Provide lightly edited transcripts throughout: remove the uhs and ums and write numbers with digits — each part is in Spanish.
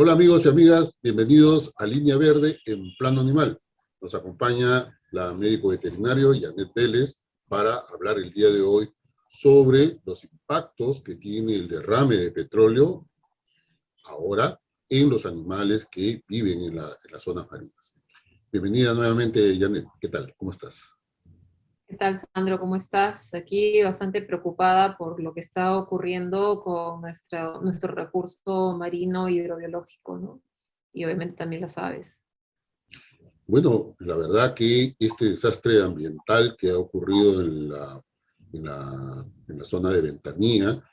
Hola amigos y amigas, bienvenidos a Línea Verde en Plano Animal. Nos acompaña la médico veterinario Janet Vélez para hablar el día de hoy sobre los impactos que tiene el derrame de petróleo ahora en los animales que viven en las zonas marinas. Bienvenida nuevamente, Janet. ¿Qué tal? ¿Cómo estás? ¿Qué tal, Sandro? ¿Cómo estás? Aquí bastante preocupada por lo que está ocurriendo con nuestro recurso marino hidrobiológico, ¿no? Y obviamente también las aves. Bueno, la verdad que este desastre ambiental que ha ocurrido en la zona de Ventanilla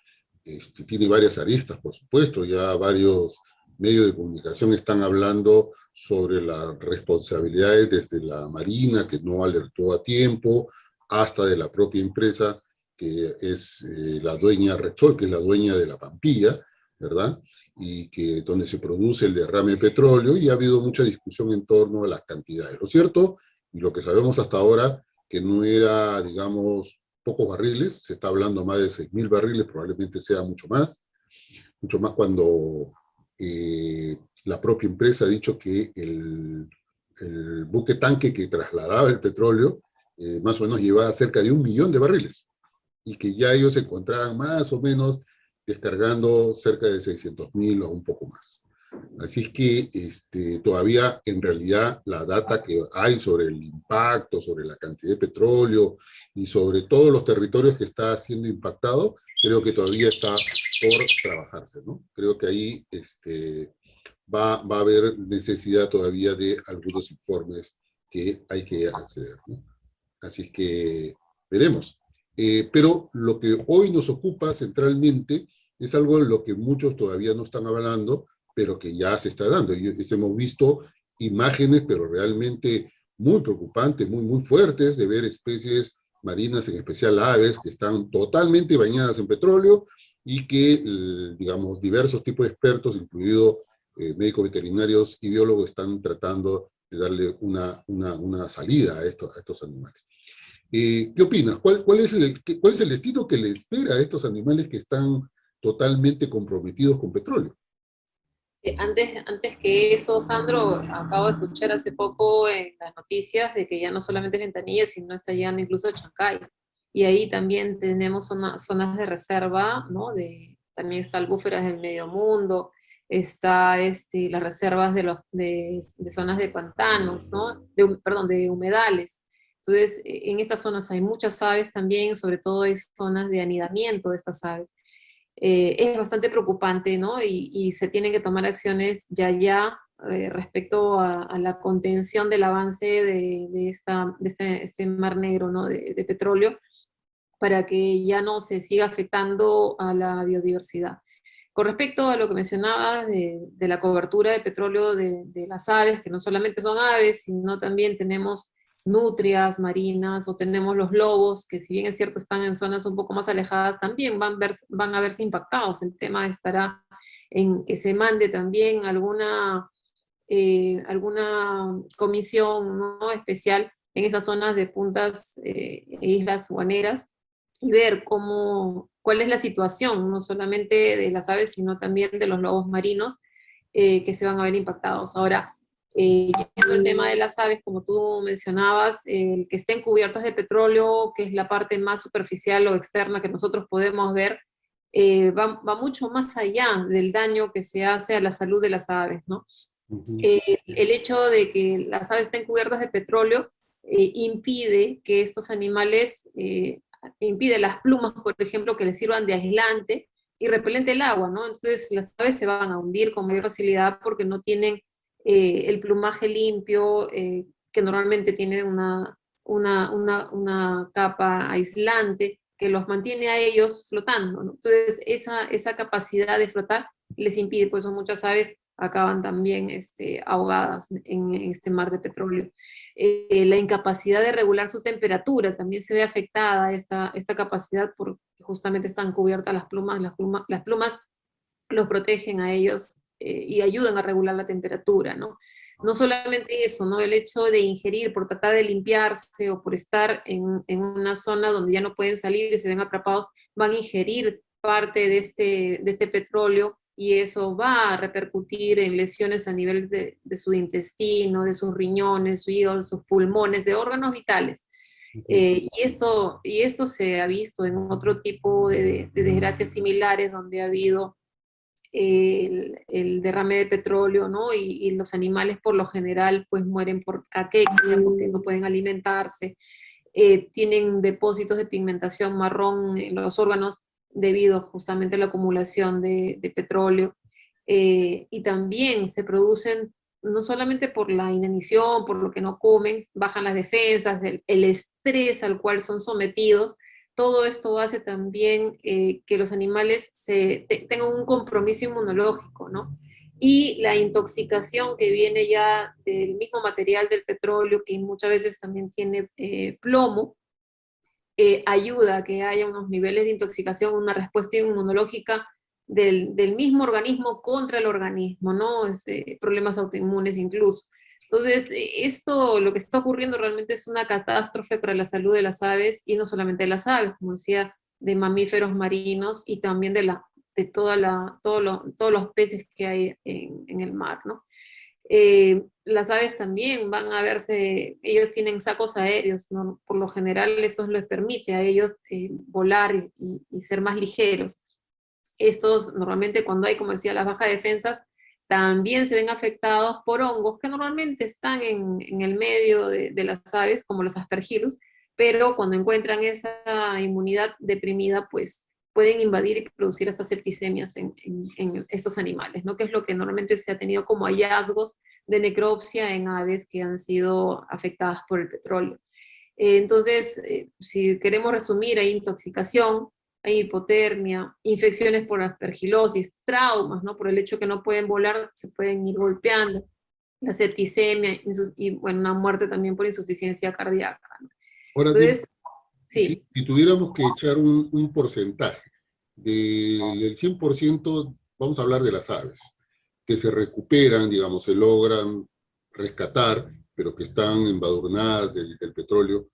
tiene varias aristas, por supuesto. Ya varios medios de comunicación están hablando sobre las responsabilidades desde la Marina, que no alertó a tiempo, hasta de la propia empresa, que es la dueña Repsol, que es la dueña de la Pampilla, ¿verdad? Y que donde se produce el derrame de petróleo, y ha habido mucha discusión en torno a las cantidades. Lo cierto, y lo que sabemos hasta ahora, que no era, digamos, pocos barriles, se está hablando más de 6.000 barriles, probablemente sea mucho más cuando la propia empresa ha dicho que el buque tanque que trasladaba el petróleo más o menos llevaba cerca de 1 millón de barriles, y que ya ellos se encontraban más o menos descargando cerca de 600.000 o un poco más. Así es que todavía en realidad la data que hay sobre el impacto, sobre la cantidad de petróleo y sobre todos los territorios que está siendo impactado, creo que todavía está por trabajarse, ¿no? Creo que ahí va a haber necesidad todavía de algunos informes que hay que acceder, ¿no? Así es que veremos. Pero lo que hoy nos ocupa centralmente es algo en lo que muchos todavía no están hablando, pero que ya se está dando. Y hemos visto imágenes, pero realmente muy preocupantes, muy fuertes, de ver especies marinas, en especial aves, que están totalmente bañadas en petróleo y que, digamos, diversos tipos de expertos, incluidos médicos veterinarios y biólogos, están tratando de darle una salida a estos animales. ¿Qué opinas? ¿Cuál es el destino que le espera a estos animales que están totalmente comprometidos con petróleo? Antes que eso, Sandro, acabo de escuchar hace poco en las noticias de que ya no solamente es Ventanilla, sino está llegando incluso a Chancay. Y ahí también tenemos zonas de reserva, ¿no? También está albúferas del medio mundo, está las reservas de zonas de pantanos, ¿no? Perdón, de humedales. Entonces, en estas zonas hay muchas aves también, sobre todo hay zonas de anidamiento de estas aves. Es bastante preocupante, ¿no? Y se tienen que tomar acciones ya respecto a la contención del avance este Mar Negro, ¿no? De petróleo, para que ya no se siga afectando a la biodiversidad. Con respecto a lo que mencionabas de la cobertura de petróleo de las aves, que no solamente son aves, sino también tenemos nutrias marinas o tenemos los lobos, que si bien es cierto están en zonas un poco más alejadas, también van a verse impactados. El tema estará en que se mande también alguna comisión, ¿no? especial en esas zonas de puntas e islas guaneras y ver cuál es la situación, no solamente de las aves, sino también de los lobos marinos que se van a ver impactados. Ahora, yendo al tema de las aves, como tú mencionabas, el que estén cubiertas de petróleo, que es la parte más superficial o externa que nosotros podemos ver, va mucho más allá del daño que se hace a la salud de las aves, ¿no? El hecho de que las aves estén cubiertas de petróleo impide que estos animales, impide las plumas, por ejemplo, que les sirvan de aislante y repelente el agua, ¿no? Entonces las aves se van a hundir con mayor facilidad porque no tienen el plumaje limpio, que normalmente tiene una capa aislante que los mantiene a ellos flotando, ¿no? Entonces esa capacidad de flotar les impide, pues son muchas aves acaban también ahogadas en este mar de petróleo. La incapacidad de regular su temperatura también se ve afectada, esta capacidad, porque justamente están cubiertas las plumas los protegen a ellos y ayudan a regular la temperatura, ¿no? No solamente eso, ¿no? El hecho de ingerir por tratar de limpiarse o por estar en una zona donde ya no pueden salir y se ven atrapados, van a ingerir parte de este petróleo y eso va a repercutir en lesiones a nivel de su intestino, de sus riñones, su hígado, de sus pulmones, de órganos vitales. Y esto se ha visto en otro tipo de desgracias similares donde ha habido el derrame de petróleo, ¿no? Y los animales por lo general pues mueren por caquexia, porque no pueden alimentarse, tienen depósitos de pigmentación marrón en los órganos debido justamente a la acumulación de petróleo. Y también se producen, no solamente por la inanición, por lo que no comen, bajan las defensas, el estrés al cual son sometidos. Todo esto hace también que los animales tengan un compromiso inmunológico, ¿no? Y la intoxicación que viene ya del mismo material del petróleo, que muchas veces también tiene plomo, ayuda a que haya unos niveles de intoxicación, una respuesta inmunológica del mismo organismo contra el organismo, ¿no? Problemas autoinmunes incluso. Entonces, esto, lo que está ocurriendo realmente es una catástrofe para la salud de las aves, y no solamente de las aves, como decía, de mamíferos marinos y también todos los peces que hay en el mar, ¿no? Las aves también van a verse, ellos tienen sacos aéreos, ¿no? Por lo general esto les permite a ellos volar y ser más ligeros. Estos normalmente cuando hay, como decía, las bajas defensas, también se ven afectados por hongos que normalmente están en el medio de las aves, como los aspergillus, pero cuando encuentran esa inmunidad deprimida, pues pueden invadir y producir hasta septicemias en estos animales, ¿no? Que es lo que normalmente se ha tenido como hallazgos de necropsia en aves que han sido afectadas por el petróleo. Entonces, si queremos resumir, hay intoxicación, hay hipotermia, infecciones por aspergilosis, traumas, ¿no? Por el hecho que no pueden volar, se pueden ir golpeando, la septicemia y bueno, una muerte también por insuficiencia cardíaca, ¿no? Ahora, Entonces, si, sí. si tuviéramos que echar un porcentaje del 100%, vamos a hablar de las aves, que se recuperan, digamos, se logran rescatar, pero que están embadurnadas del petróleo,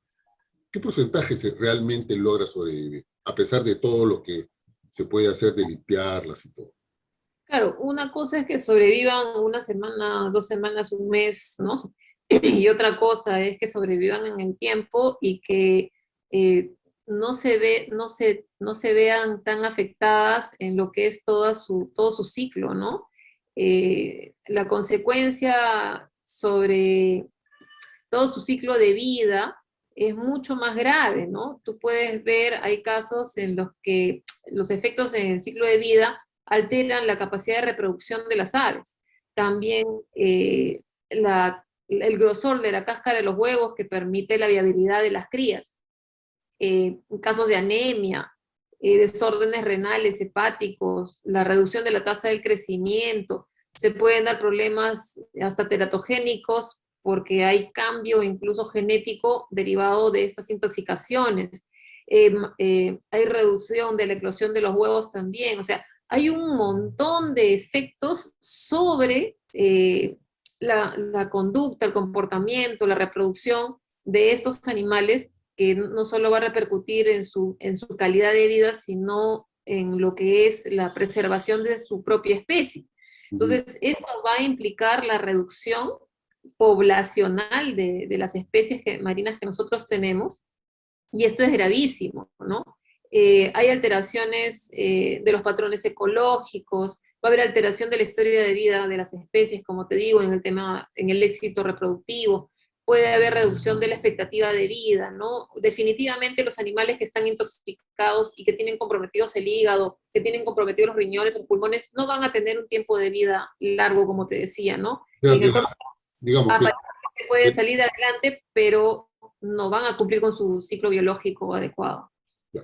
¿qué porcentaje se realmente logra sobrevivir? A pesar de todo lo que se puede hacer de limpiarlas y todo. Claro, una cosa es que sobrevivan una semana, 2 semanas, un mes, ¿no? Y otra cosa es que sobrevivan en el tiempo y que eh, no se vean tan afectadas en lo que es todo su ciclo, ¿no? La consecuencia sobre todo su ciclo de vida es mucho más grave, ¿no? Tú puedes ver, hay casos en los que los efectos en el ciclo de vida alteran la capacidad de reproducción de las aves. También el grosor de la cáscara de los huevos que permite la viabilidad de las crías. Casos de anemia, desórdenes renales, hepáticos, la reducción de la tasa del crecimiento, se pueden dar problemas hasta teratogénicos porque hay cambio incluso genético derivado de estas intoxicaciones. Hay reducción de la eclosión de los huevos también, o sea, hay un montón de efectos sobre la conducta, el comportamiento, la reproducción de estos animales, que no solo va a repercutir en su calidad de vida, sino en lo que es la preservación de su propia especie. Entonces, esto va a implicar la reducción poblacional de las especies marinas que nosotros tenemos, y esto es gravísimo, ¿no? Hay alteraciones de los patrones ecológicos, va a haber alteración de la historia de vida de las especies, como te digo, en el éxito reproductivo, puede haber reducción de la expectativa de vida, ¿no? Definitivamente los animales que están intoxicados y que tienen comprometidos el hígado, que tienen comprometidos los riñones o los pulmones, no van a tener un tiempo de vida largo, como te decía, ¿no? Pero, En el corto digamos que aparentemente pueden salir adelante, pero no van a cumplir con su ciclo biológico adecuado.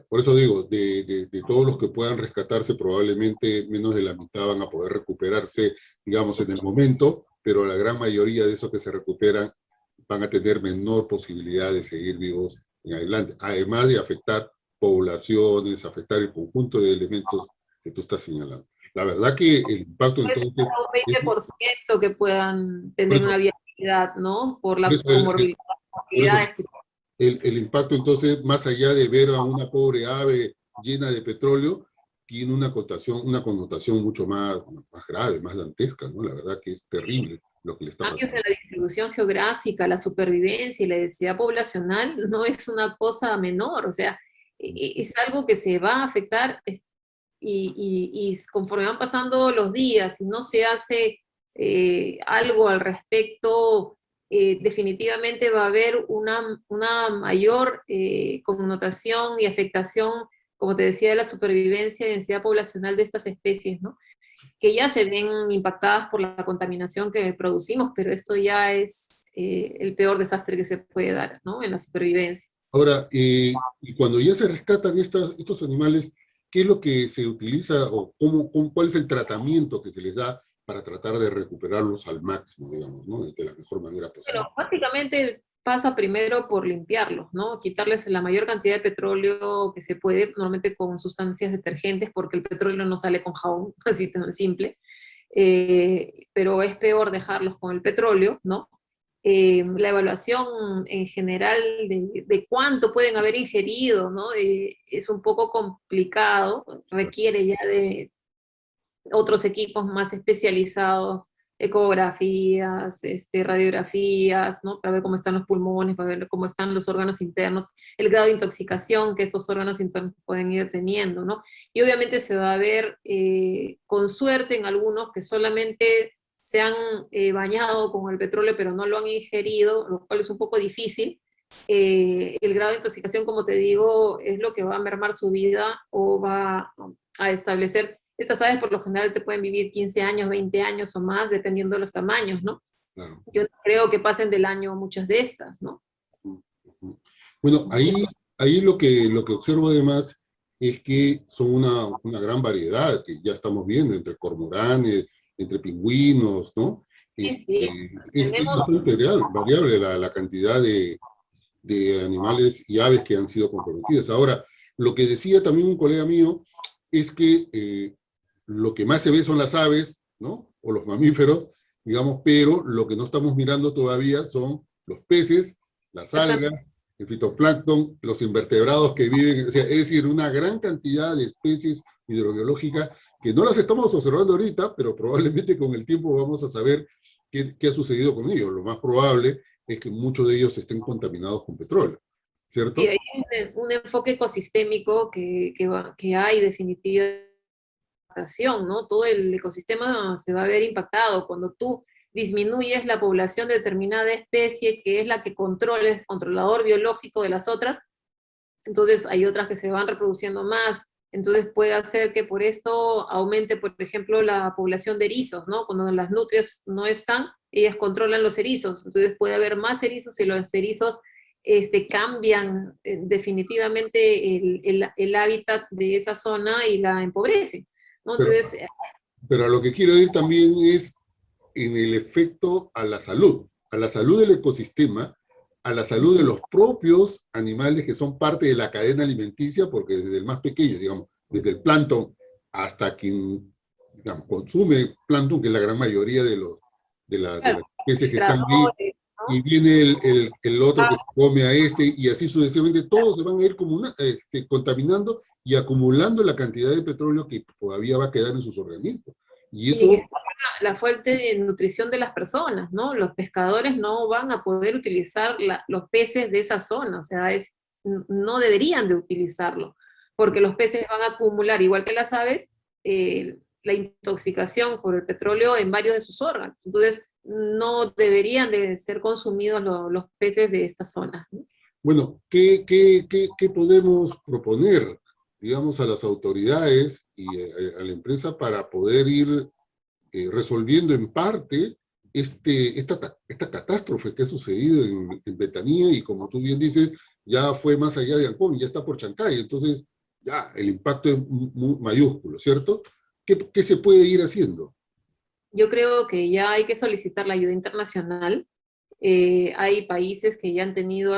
por eso digo, de todos los que puedan rescatarse, probablemente menos de la mitad van a poder recuperarse, digamos, en el momento, pero la gran mayoría de esos que se recuperan van a tener menor posibilidad de seguir vivos en adelante, además de afectar poblaciones, afectar el conjunto de elementos que tú estás señalando. La verdad que el impacto Puede ser entonces hasta un es, 20% que puedan por tener eso, una viabilidad, ¿no? Por por las eso por eso comorbilidades. el impacto entonces, más allá de ver a una pobre ave llena de petróleo, tiene una connotación mucho más grave, más dantesca, ¿no? La verdad que es terrible lo que le está Cambios en pasando. la distribución geográfica, la supervivencia y la densidad poblacional no es una cosa menor, o sea, es algo que se va a afectar y conforme van pasando los días y no se hace algo al respecto, definitivamente va a haber una mayor connotación y afectación, como te decía, de la supervivencia y densidad poblacional de estas especies, ¿no? Que ya se ven impactadas por la contaminación que producimos, pero esto ya es el peor desastre que se puede dar, ¿no? En la supervivencia. Ahora, y cuando ya se rescatan estos animales, ¿qué es lo que se utiliza o cuál es el tratamiento que se les da para tratar de recuperarlos al máximo, digamos, ¿no? De la mejor manera posible? Bueno, básicamente pasa primero por limpiarlos, ¿no? Quitarles la mayor cantidad de petróleo que se puede, normalmente con sustancias detergentes, porque el petróleo no sale con jabón, así tan simple. Pero es peor dejarlos con el petróleo, ¿no? La evaluación en general de cuánto pueden haber ingerido, ¿no? Es un poco complicado, requiere ya de otros equipos más especializados, ecografías, radiografías, ¿no? Para ver cómo están los pulmones, para ver cómo están los órganos internos, el grado de intoxicación que estos órganos internos pueden ir teniendo, ¿no? Y obviamente se va a ver, con suerte en algunos que solamente se han bañado con el petróleo, pero no lo han ingerido, lo cual es un poco difícil. El grado de intoxicación, como te digo, es lo que va a mermar su vida o va a establecer. Estas aves por lo general te pueden vivir 15 años, 20 años o más, dependiendo de los tamaños, ¿no? Claro. Yo no creo que pasen del año muchas de estas, ¿no? Bueno, ahí lo que observo además es que son una gran variedad que ya estamos viendo entre cormoranes, entre pingüinos, ¿no? Sí, sí. Es Tenemos, bastante variable la cantidad de animales y aves que han sido comprometidas. Ahora, lo que decía también un colega mío es que lo que más se ve son las aves, ¿no? O los mamíferos, digamos, pero lo que no estamos mirando todavía son los peces, las algas, el fitoplancton, los invertebrados que viven, o sea, es decir, una gran cantidad de especies hidrobiológicas que no las estamos observando ahorita, pero probablemente con el tiempo vamos a saber qué ha sucedido con ellos. Lo más probable es que muchos de ellos estén contaminados con petróleo, sí, ¿cierto? hay un enfoque ecosistémico que hay definitivamente, ¿no? Todo el ecosistema se va a ver impactado cuando tú disminuyes la población de determinada especie, que es la que controla, el controlador biológico de las otras. Entonces hay otras que se van reproduciendo más, entonces puede hacer que por esto aumente, por ejemplo, la población de erizos, ¿no? Cuando las nutrias no están, ellas controlan los erizos, entonces puede haber más erizos y los erizos cambian definitivamente el hábitat de esa zona y la empobrecen, ¿no? Pero, Entonces, pero a lo que quiero ir también es en el efecto a la salud del ecosistema, a la salud de los propios animales que son parte de la cadena alimenticia, porque desde el más pequeño, digamos, desde el plancton hasta quien, digamos, consume plancton, que es la gran mayoría de claro, las especies que están ahí, filtradores, y ¿no? viene el otro que come a este, y así sucesivamente, todos se van a ir contaminando y acumulando la cantidad de petróleo que todavía va a quedar en sus organismos. Y Y eso, está la fuente de nutrición de las personas, ¿no? Los pescadores no van a poder utilizar los peces de esa zona, o sea, no deberían de utilizarlo, porque los peces van a acumular, igual que las aves, la intoxicación por el petróleo en varios de sus órganos. Entonces, no deberían de ser consumidos los peces de esta zona, ¿no? bueno, ¿qué podemos proponer, digamos, a las autoridades y a la empresa para poder ir resolviendo en parte esta catástrofe que ha sucedido en Betanía y como tú bien dices, ya fue más allá de Ancón, ya está por Chancay, entonces ya el impacto es mayúsculo, ¿cierto? ¿Qué se puede ir haciendo? Yo creo que ya hay que solicitar la ayuda internacional. Hay países que ya han tenido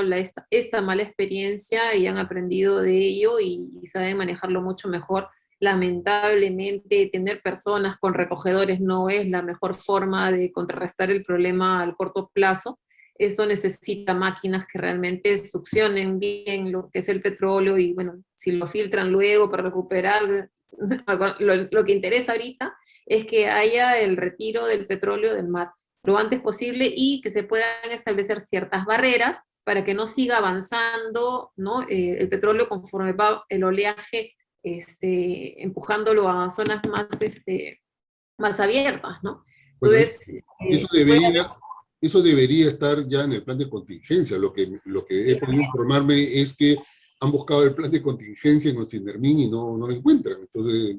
esta mala experiencia y han aprendido de ello y saben manejarlo mucho mejor. Lamentablemente, tener personas con recogedores no es la mejor forma de contrarrestar el problema al corto plazo. Eso necesita máquinas que realmente succionen bien lo que es el petróleo y, bueno, si lo filtran luego para recuperar lo que interesa ahorita es que haya el retiro del petróleo del mar lo antes posible y que se puedan establecer ciertas barreras para que no siga avanzando, ¿no? El petróleo conforme va el oleaje empujándolo a zonas más, más abiertas, ¿no? Bueno, Entonces, eso puede haber... debería, eso debería estar ya en el plan de contingencia. Lo que he podido informarme es que han buscado el plan de contingencia en Ocinermín y no lo encuentran. Entonces,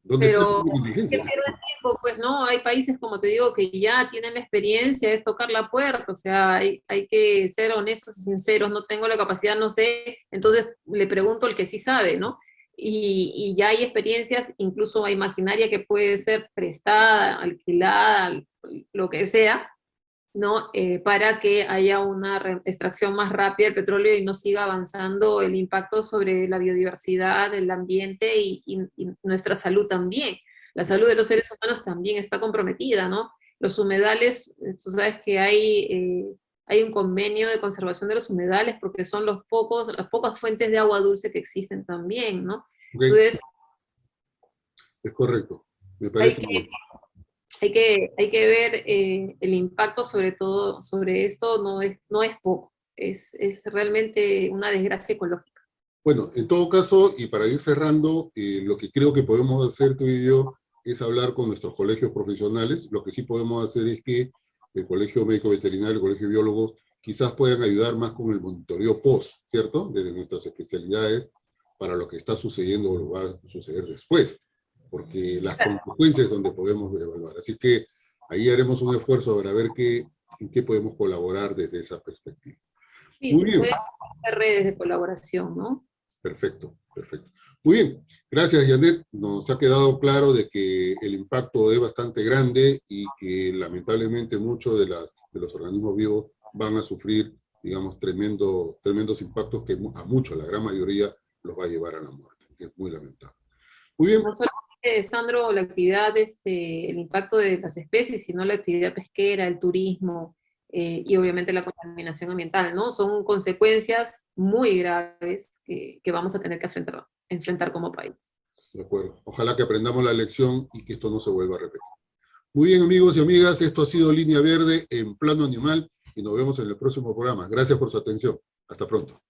¿dónde está el Pero plan de que contingencia? pierda tiempo, pues no, hay países, como te digo, que ya tienen la experiencia, es tocar la puerta, o sea, hay que ser honestos y sinceros, no tengo la capacidad, no sé, entonces le pregunto al que sí sabe, ¿no? Y ya hay experiencias, incluso hay maquinaria que puede ser prestada, alquilada, lo que sea, ¿no? Para que haya una extracción más rápida del petróleo y no siga avanzando el impacto sobre la biodiversidad, el ambiente y nuestra salud también. La salud de los seres humanos también está comprometida, ¿no? Los humedales, tú sabes que hay un convenio de conservación de los humedales porque son las pocas fuentes de agua dulce que existen también, ¿no? Ok, Entonces, es correcto. Me hay parece que bien. hay que ver el impacto sobre todo, sobre esto no es poco, es realmente una desgracia ecológica. Bueno, en todo caso, y para ir cerrando, lo que creo que podemos hacer tú y yo es hablar con nuestros colegios profesionales. Lo que sí podemos hacer es que el Colegio Médico Veterinario, el Colegio de Biólogos, quizás puedan ayudar más con el monitoreo post, ¿cierto? Desde nuestras especialidades para lo que está sucediendo o lo va a suceder después, porque las consecuencias es donde podemos evaluar. Así que ahí haremos un esfuerzo para ver en qué podemos colaborar desde esa perspectiva. Sí, Muy se bien. pueden hacer redes de colaboración, ¿no? Perfecto, perfecto. Muy bien, gracias Janet. Nos ha quedado claro de que el impacto es bastante grande y que lamentablemente muchos de los organismos vivos van a sufrir, digamos, tremendos impactos que a muchos, la gran mayoría, los va a llevar a la muerte, que es muy lamentable. Muy bien, No solamente, Sandro, la actividad, el impacto de las especies, sino la actividad pesquera, el turismo y obviamente la contaminación ambiental, ¿no? Son consecuencias muy graves que vamos a tener que enfrentar como país. de acuerdo. Ojalá que aprendamos la lección y que esto no se vuelva a repetir. Muy bien, amigos y amigas, esto ha sido Línea Verde en Plano Animal y nos vemos en el próximo programa. Gracias por su atención. Hasta pronto.